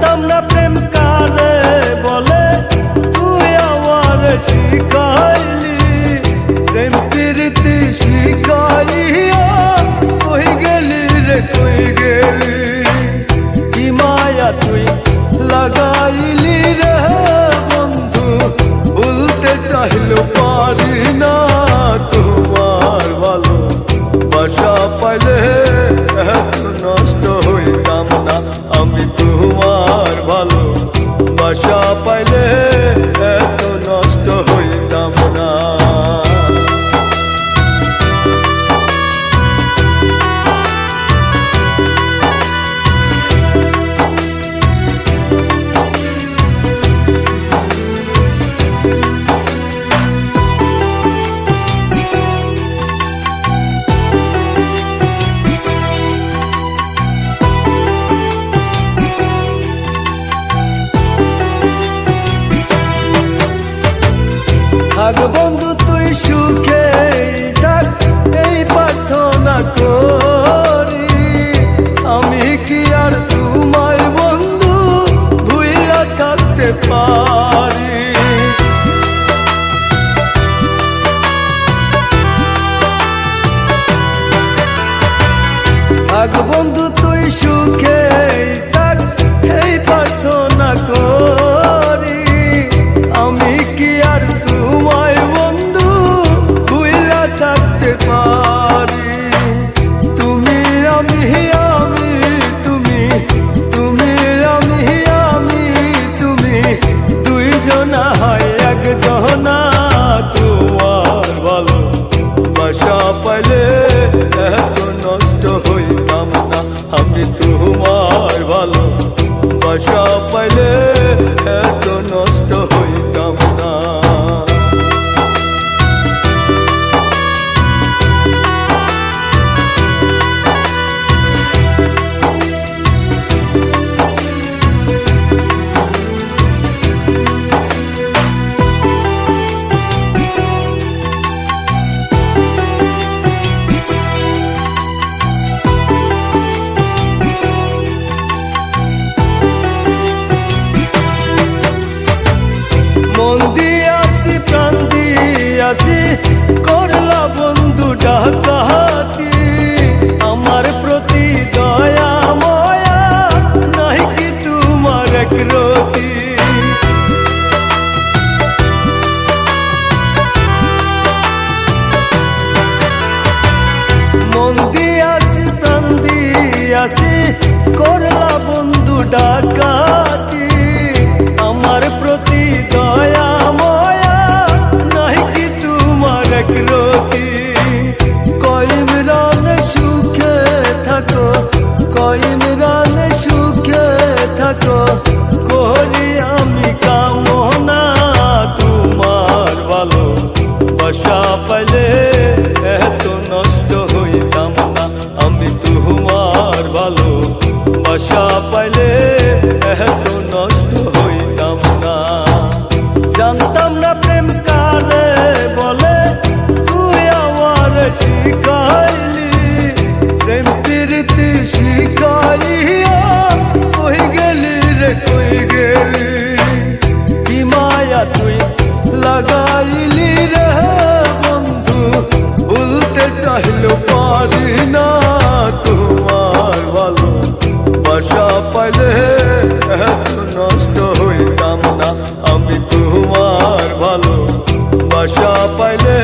জানতাম না প্রেম কারে বলে, তুই আমার শিখাইলি প্রেম প্রীতি শিখাইয়া। কই গেলি রে কই গেলি, কি মায়া তুই লাগাইলি রে বন্ধু, ভুলতে চাইলেও পারি না তোমার ভালো বাসা পাইলে এত নষ্ট হইতাম না আমি। তোমার ভালো বাসা পাইলে এত নষ্ট হইতাম না। থাক বন্ধু তুই সুখে থাক, এই প্রার্থনা করি। আমি কি আর তোমায় বন্ধু ভুইলা থাকতে পারি। থাক বন্ধু তুই সুখে থাক, এই প্রার্থনা করি। আমি কি আর তোমায় বন্ধু ভুইলা থাকতে পারি। তুমি আমি আমি তুমি, তুমি আমি আমি তুমি, দুইজনা হয় একজনা। তোমার ভালো বাসা পাইলে এত নষ্ট হইতাম না আমি। তোমার ভালো বাসা পাইলে এত নষ্ট হইতাম না। মন দিয়াছি প্রাণ দিয়াছি, করলা বন্ধু ডাকাতি। আমার প্রতি দয়া ময়া নাই কি তোমার একরতি। মন দিয়াছি প্রাণ দিয়াছি, করলা বন্ধু ডাকাতি। আমার প্রতি দয়া ময়া নাই কি তোমার একরতি। কইমরানে সুখে থাকো, কইমরানে সুখে থাকো, করি আমি কামনা। তোমার ভালো বাসা পাইলে এত নষ্ট হইতাম না আমি। তোমার ভালো বাসা পাইলে এত নষ্ট হইতাম না। জানতাম না প্রেম কারে বলে, তুই আমার শিখাইলি প্রেম প্রীতি শিখাইয়া। কই গেলি রে কই গেলি, কি মায়া তুই লাগাইলি রে বন্ধু, ভুলতে চাইলেও পারি না তোমার ভালো বাসা পাইলে এত নষ্ট হইতাম না আমি। তোমার ভালো বাসা পাইলে